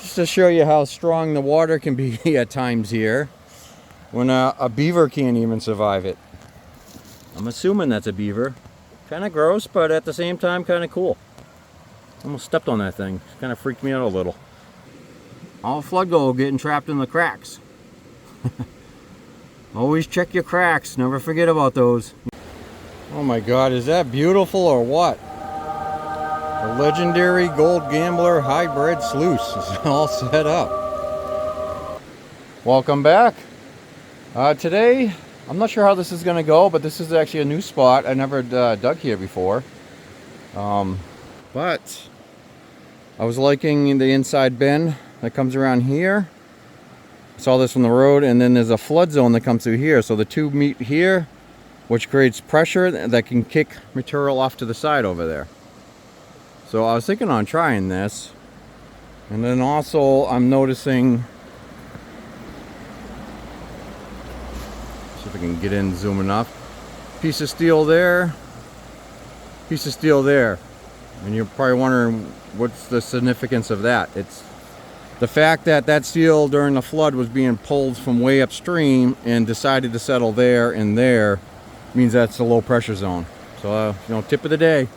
Just to show you how strong the water can be at times here, when a beaver can't even survive it. I'm assuming that's a beaver. Kind of gross, but at the same time kind of cool. Almost stepped on that thing. Kind of freaked me out a little. All flood gold getting trapped in the cracks. Always check your cracks. Never forget about those. Oh my God, is that beautiful or what? The legendary Gold Gambler hybrid sluice is all set up. Welcome back. Today, I'm not sure how this is going to go, but this is actually a new spot. I never dug here before. But I was liking the inside bend that comes around here. I saw this from the road, and then there's a flood zone that comes through here. So the two meet here, which creates pressure that can kick material off to the side over there. So I was thinking on trying this. And then also I'm noticing, see if I can get in, zoom enough. Piece of steel there, piece of steel there. And you're probably wondering what's the significance of that. It's the fact that that steel during the flood was being pulled from way upstream and decided to settle there and there means that's a low pressure zone. So tip of the day,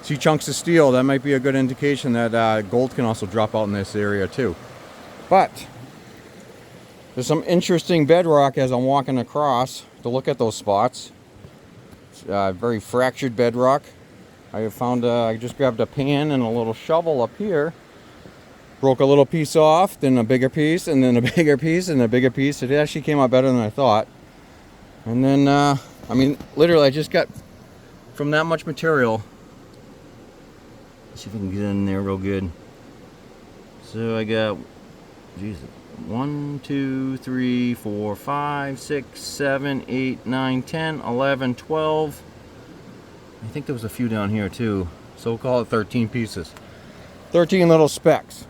see chunks of steel, that might be a good indication that gold can also drop out in this area too. But there's some interesting bedrock as I'm walking across to look at those spots. It's very fractured bedrock. I found I just grabbed a pan and a little shovel up here, broke a little piece off, then a bigger piece, and then a bigger piece, and a bigger piece. It actually came out better than I thought. And then I mean, literally, I just got from that much material. Let's see if I can get in there real good. So I got, geez, 1, 2, 3, 4, 5, 6, 7, 8, 9, 10, 11, 12. I think there was a few down here too. So we'll call it 13 pieces. 13 little specks.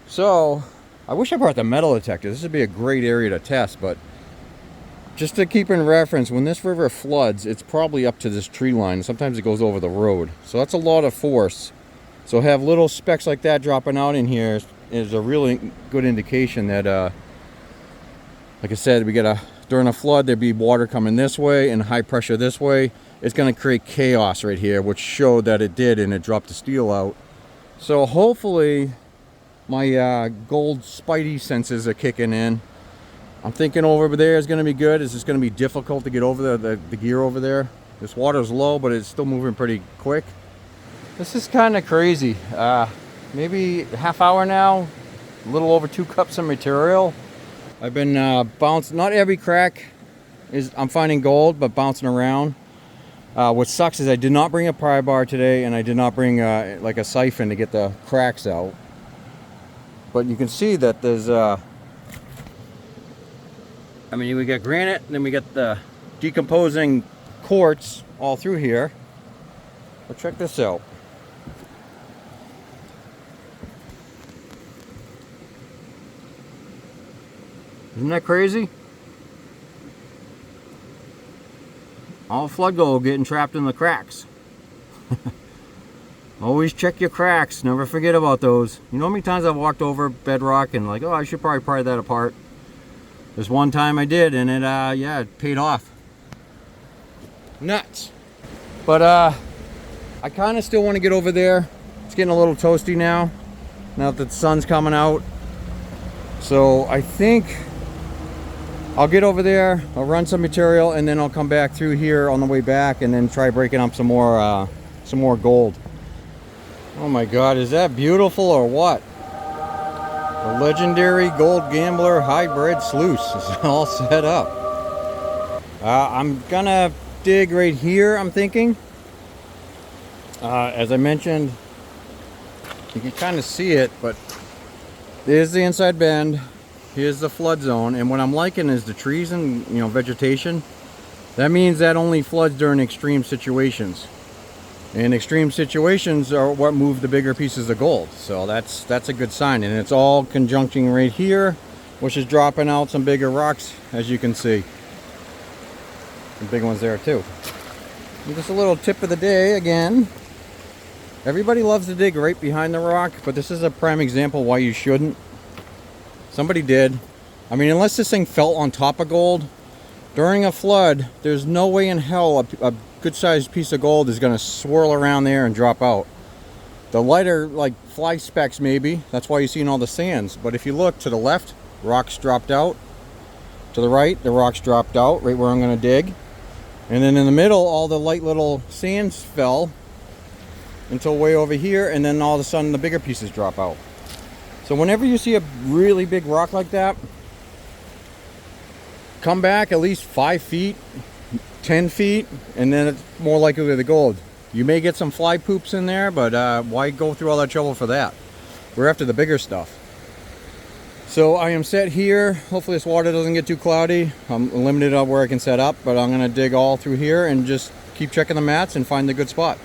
So I wish I brought the metal detector. This would be a great area to test, but just to keep in reference, when this river floods, it's probably up to this tree line. Sometimes it goes over the road. So that's a lot of force. So have little specks like that dropping out in here is a really good indication that, like I said, during a flood, there'd be water coming this way and high pressure this way. It's going to create chaos right here, which showed that it did, and it dropped the steel out. So hopefully my gold spidey senses are kicking in. I'm thinking over there is going to be good. It's just going to be difficult to get over the gear over there. This water's low, but it's still moving pretty quick. This is kind of crazy. Maybe a half hour now, a little over 2 cups of material. I've been bouncing. Not every crack I'm finding gold, but bouncing around. What sucks is I did not bring a pry bar today, and I did not bring like a siphon to get the cracks out. But you can see that there's I mean, we got granite, and then we got the decomposing quartz all through here. But check this out. Isn't that crazy? All flood gold getting trapped in the cracks. Always check your cracks. Never forget about those. You know how many times I've walked over bedrock and like, oh, I should probably pry that apart. This one time I did, and it paid off. Nuts. But I kind of still want to get over there. It's getting a little toasty now that the sun's coming out. So I think I'll get over there, I'll run some material, and then I'll come back through here on the way back and then try breaking up some more gold. Oh my God, is that beautiful or what? The legendary Gold Gambler hybrid sluice is all set up. I'm gonna dig right here, I'm thinking. As I mentioned, you can kind of see it, but there's the inside bend. Here's the flood zone, and what I'm liking is the trees and vegetation. That means that only floods during extreme situations. And extreme situations are what move the bigger pieces of gold. So that's a good sign. And it's all conjuncting right here, which is dropping out some bigger rocks, as you can see. Some big ones there too. And just a little tip of the day again. Everybody loves to dig right behind the rock, but this is a prime example why you shouldn't. Somebody did. I mean, unless this thing fell on top of gold, during a flood, there's no way in hell a good-sized piece of gold is going to swirl around there and drop out. The lighter, like, fly specks maybe, that's why you're seeing all the sands. But if you look to the left, rocks dropped out. To the right, the rocks dropped out, right where I'm going to dig. And then in the middle, all the light little sands fell until way over here, and then all of a sudden the bigger pieces drop out. So whenever you see a really big rock like that, come back at least 5 feet, 10 feet, and then it's more likely to the gold. You may get some fly poops in there, but why go through all that trouble for that? We're after the bigger stuff. So I am set here. Hopefully this water doesn't get too cloudy. I'm limited on where I can set up, but I'm gonna dig all through here and just keep checking the mats and find the good spot.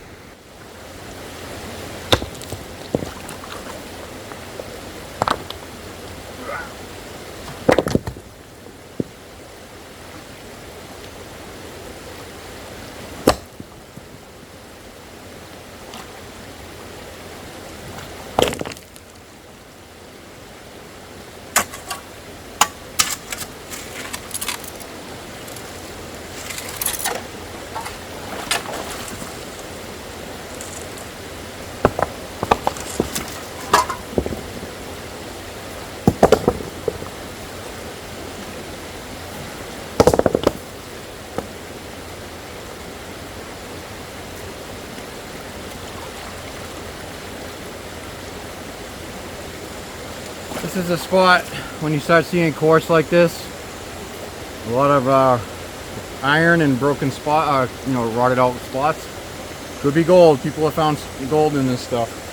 This is a spot when you start seeing quartz like this. A lot of iron and broken spot, rotted out spots. Could be gold. People have found gold in this stuff.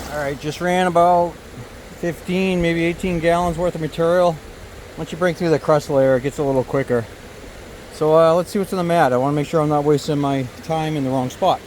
Alright, just ran about 15, maybe 18 gallons worth of material. Once you break through the crust layer, it gets a little quicker. So let's see what's in the mat. I want to make sure I'm not wasting my time in the wrong spot.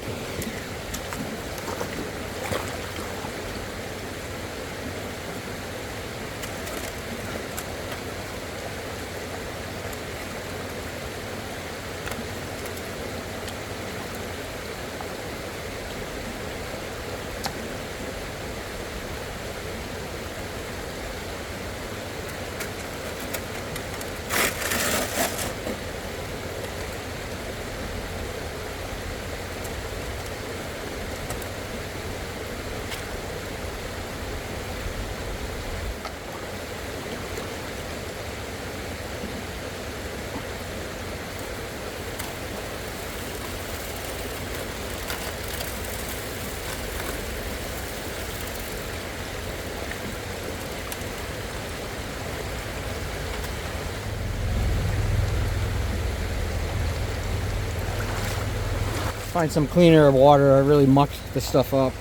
find some cleaner water. I really mucked this stuff up.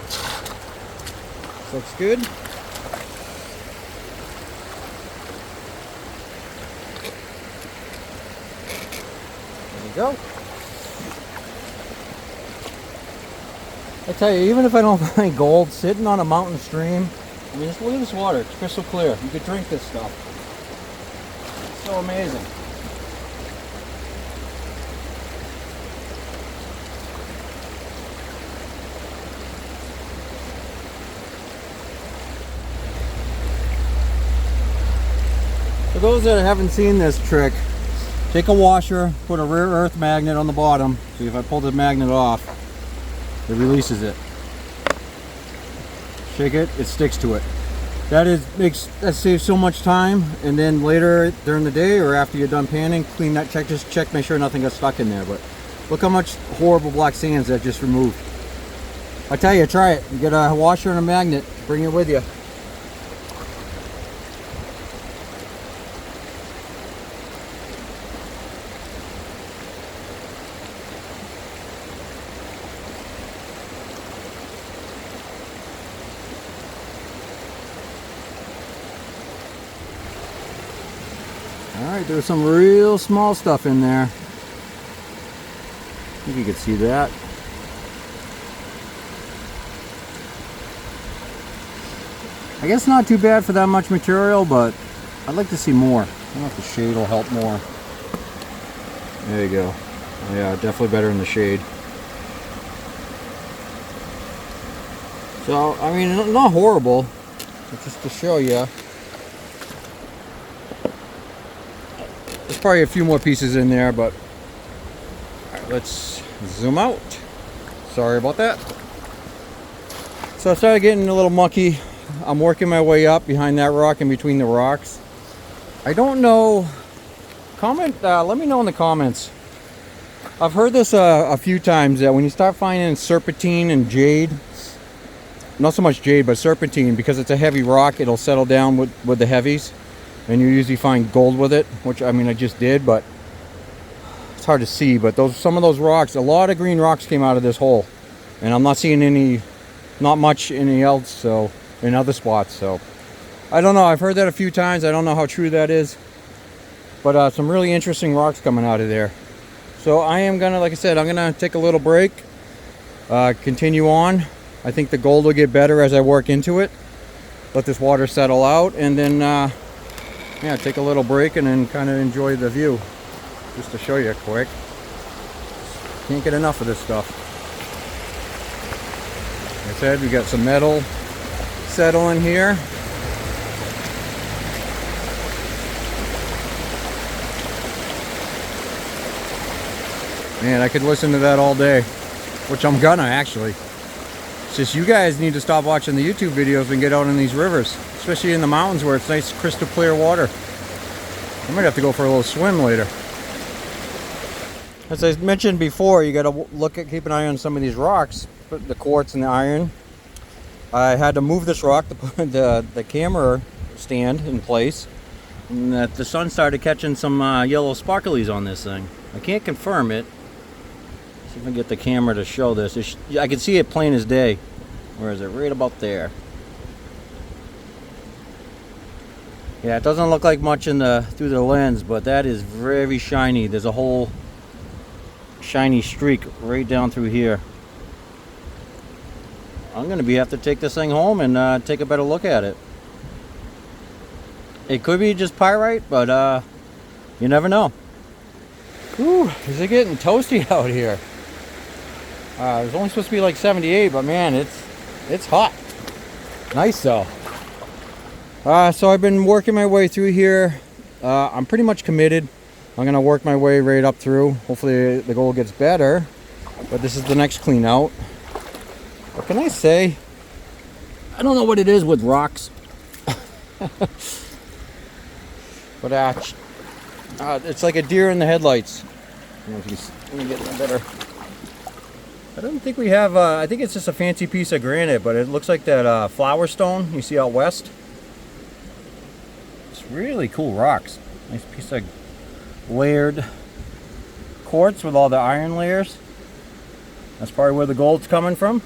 This looks good. There you go. I tell you, even if I don't find gold, sitting on a mountain stream, I mean, just look at this water. It's crystal clear. You could drink this stuff. It's so amazing. For those that haven't seen this trick, take a washer, put a rare earth magnet on the bottom. See, if I pull the magnet off, it releases it. Shake it, it sticks to it. That saves so much time, and then later during the day or after you're done panning, clean that, just check, make sure nothing got stuck in there. But look how much horrible black sands that just removed. I tell you, try it. You get a washer and a magnet, bring it with you. Alright, there's some real small stuff in there. I think you can see that. I guess not too bad for that much material, but I'd like to see more. I don't know if the shade will help more. There you go. Yeah, definitely better in the shade. So, I mean, not horrible, but just to show you. There's probably a few more pieces in there, but all right, let's zoom out. Sorry about that. So I started getting a little mucky. I'm working my way up behind that rock and between the rocks. I don't know. Let me know in the comments. I've heard this a few times that when you start finding serpentine and jade, not so much jade, but serpentine, because it's a heavy rock, it'll settle down with the heavies. And you usually find gold with it, which I mean I just did, but it's hard to see. But some of those rocks, a lot of green rocks came out of this hole, and I'm not seeing not much any else, so in other spots. So I don't know. I've heard that a few times. I don't know how true that is, but some really interesting rocks coming out of there. So I am gonna, like I said, I'm gonna take a little break, continue on. I think the gold will get better as I work into it. Let this water settle out, and then. Yeah, take a little break and then kind of enjoy the view. Just to show you quick. Can't get enough of this stuff. Like I said, we got some metal settling here. Man, I could listen to that all day. Which I'm gonna, actually. It's just you guys need to stop watching the YouTube videos and get out in these rivers. Especially in the mountains where it's nice crystal clear water. I might have to go for a little swim later. As I mentioned before, you got to keep an eye on some of these rocks, the quartz and the iron. I had to move this rock to put the camera stand in place, and that the sun started catching some yellow sparklies on this thing. I can't confirm it. See if I can get the camera to show this. I can see it plain as day. Where is it? Right about there. Yeah, it doesn't look like much through the lens, but that is very shiny. There's a whole shiny streak right down through here. I'm gonna have to take this thing home and take a better look at it. It could be just pyrite, but you never know. Whew, is it getting toasty out here? It was only supposed to be like 78, but man, it's hot. Nice though. So I've been working my way through here. I'm pretty much committed. I'm gonna work my way right up through. Hopefully the gold gets better. But this is the next clean out. What can I say? I don't know what it is with rocks. But it's like a deer in the headlights. I don't know if you can, let me get a better. I don't think we have. I think it's just a fancy piece of granite, but it looks like that flower stone you see out west. It's really cool rocks. Nice piece of layered quartz with all the iron layers. That's probably where the gold's coming from.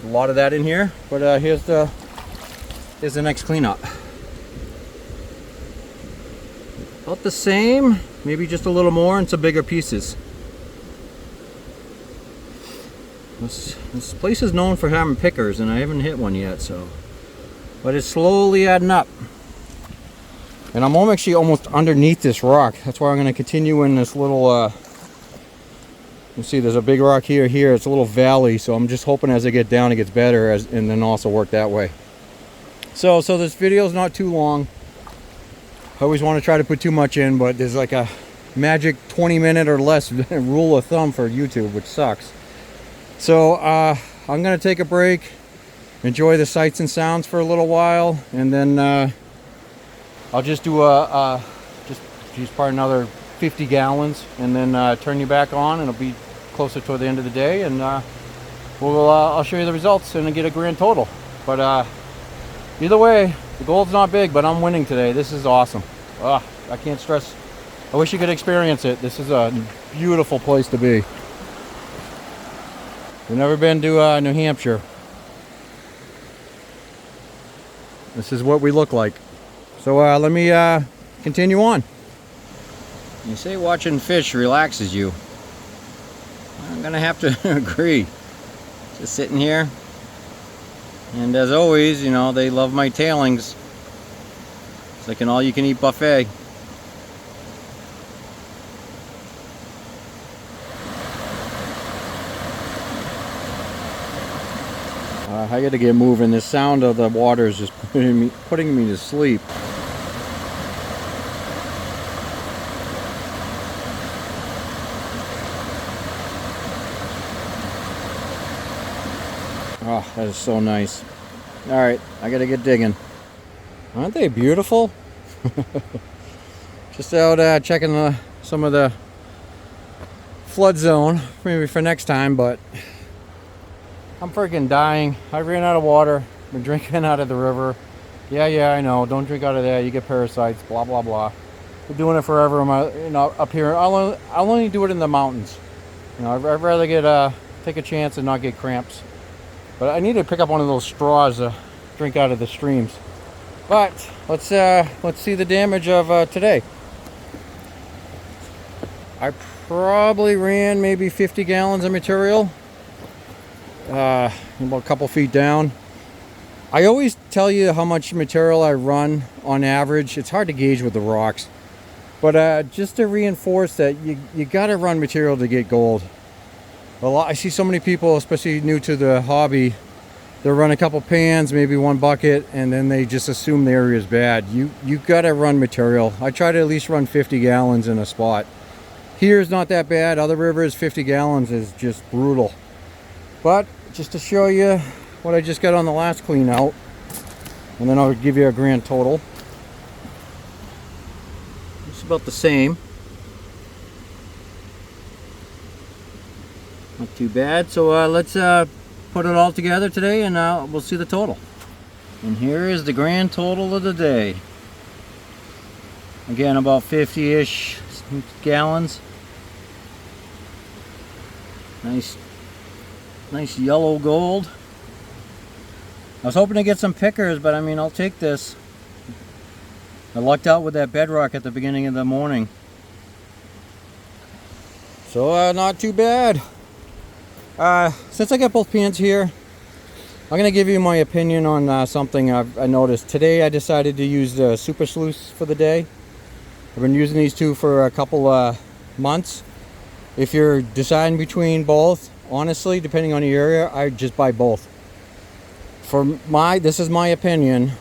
A lot of that in here, but here's the next cleanup. About the same, maybe just a little more and some bigger pieces. This place is known for having pickers, and I haven't hit one yet, so. But it's slowly adding up. And I'm actually almost underneath this rock. That's why I'm going to continue in this little, you see there's a big rock here. It's a little valley, so I'm just hoping as I get down it gets better, and then also work that way. So this video is not too long. I always want to try to put too much in, but there's like a magic 20-minute or less rule of thumb for YouTube, which sucks. So I'm going to take a break, enjoy the sights and sounds for a little while, and then I'll just do just use probably another 50 gallons, and then turn you back on, and it'll be closer toward the end of the day, and I'll show you the results and get a grand total. But either way, the gold's not big, but I'm winning today. This is awesome. I can't stress. I wish you could experience it. This is a beautiful place to be. We've never been to New Hampshire. This is what we look like. So let me continue on. You say watching fish relaxes you. I'm gonna have to agree. Just sitting here, and as always, you know, they love my tailings. It's like an all-you-can-eat buffet. I gotta get moving. The sound of the water is just putting me to sleep. Oh, that is so nice. All right, I gotta get digging. Aren't they beautiful? Just out checking some of the flood zone, maybe for next time, but I'm freaking dying. I ran out of water. Been drinking out of the river. Yeah, I know. Don't drink out of there. You get parasites. Blah blah blah. Been doing it forever. Up here. I'll only do it in the mountains. I'd rather get take a chance and not get cramps. But I need to pick up one of those straws to drink out of the streams. But let's see the damage of today. I probably ran maybe 50 gallons of material. About a couple feet down. I always tell you how much material I run on average. It's hard to gauge with the rocks, but just to reinforce that you got to run material to get gold. I see so many people, especially new to the hobby, they'll run a couple pans, maybe one bucket, and then they just assume the area is bad. You got to run material. I try to at least run 50 gallons in a spot. Here's not that bad. Other rivers, 50 gallons is just brutal. But just to show you what I just got on the last clean out, and then I'll give you a grand total. It's about the same. Not too bad. So let's put it all together today, and we'll see the total. And here is the grand total of the day. Again, about 50-ish gallons. Nice yellow gold. I was hoping to get some pickers, but I mean, I'll take this. I lucked out with that bedrock at the beginning of the morning. So not too bad. Since I got both pans here, I'm going to give you my opinion on something I noticed. Today I decided to use the Super Sluice for the day. I've been using these two for a couple months. If you're deciding between both, honestly, depending on the area, I just buy both. This is my opinion.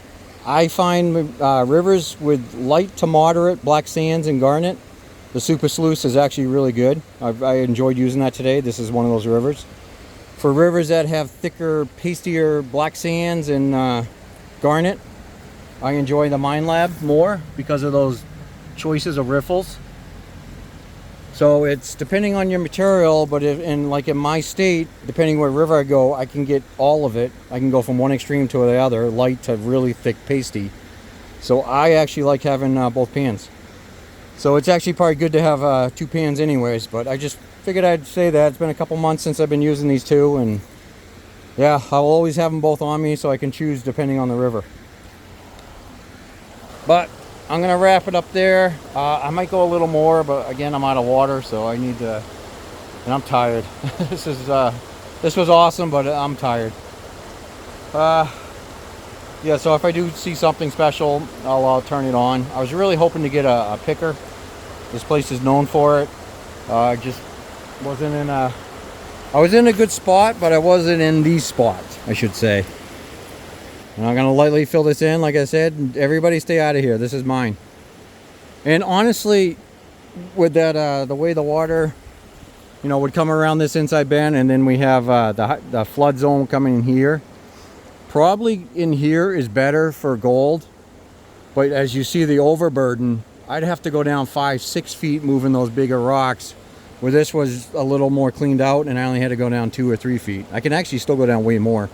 I find rivers with light to moderate black sands and garnet, the Super Sluice is actually really good. I enjoyed using that today. This is one of those rivers. For rivers that have thicker, pastier black sands and garnet, I enjoy the Mine Lab more because of those choices of riffles. So it's depending on your material, but in my state, depending what river I go, I can get all of it. I can go from one extreme to the other, light to really thick pasty. So I actually like having both pans. So it's actually probably good to have two pans anyways, but I just figured I'd say that. It's been a couple months since I've been using these two, and yeah, I'll always have them both on me so I can choose depending on the river. But I'm gonna wrap it up there. I might go a little more, but again, I'm out of water, so I need to, and I'm tired. This was awesome, but I'm tired. Yeah, so if I do see something special, I'll turn it on. I was really hoping to get a picker. This place is known for it. I just wasn't in a... I was in a good spot, but I wasn't in these spots, I should say. And I'm gonna lightly fill this in, like I said. Everybody stay out of here. This is mine. And honestly, with that, the way the water, you know, would come around this inside bend, and then we have the flood zone coming in here. Probably in here is better for gold, but as you see the overburden, I'd have to go down 5-6 feet moving those bigger rocks, where this was a little more cleaned out and I only had to go down 2 or 3 feet. I can actually still go down way more,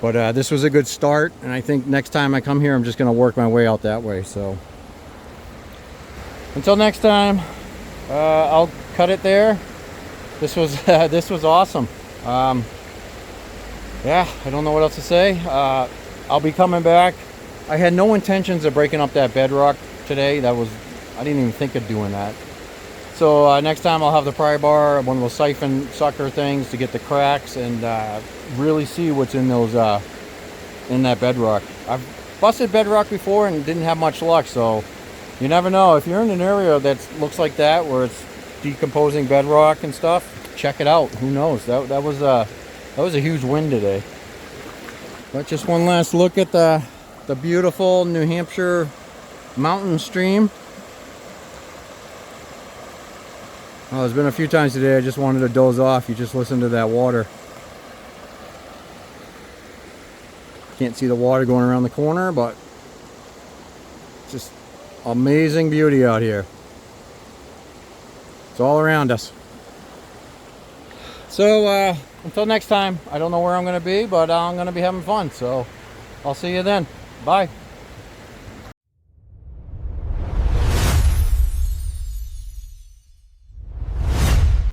but this was a good start, and I think next time I come here I'm just going to work my way out that way. So until next time, I'll cut it there. This was this was awesome. Yeah, I don't know what else to say. I'll be coming back. I had no intentions of breaking up that bedrock today. I didn't even think of doing that. So next time I'll have the pry bar, one of those siphon sucker things to get the cracks and really see what's in those in that bedrock. I've busted bedrock before and didn't have much luck, so you never know. If you're in an area that looks like that, where it's decomposing bedrock and stuff, check it out. Who knows? That was a huge win today. But just one last look at the beautiful New Hampshire mountain stream. Oh, there's been a few times today I just wanted to doze off. You just listen to that water. Can't see the water going around the corner, but just amazing beauty out here. It's all around us. So until next time, I don't know where I'm going to be, but I'm going to be having fun. So I'll see you then. Bye.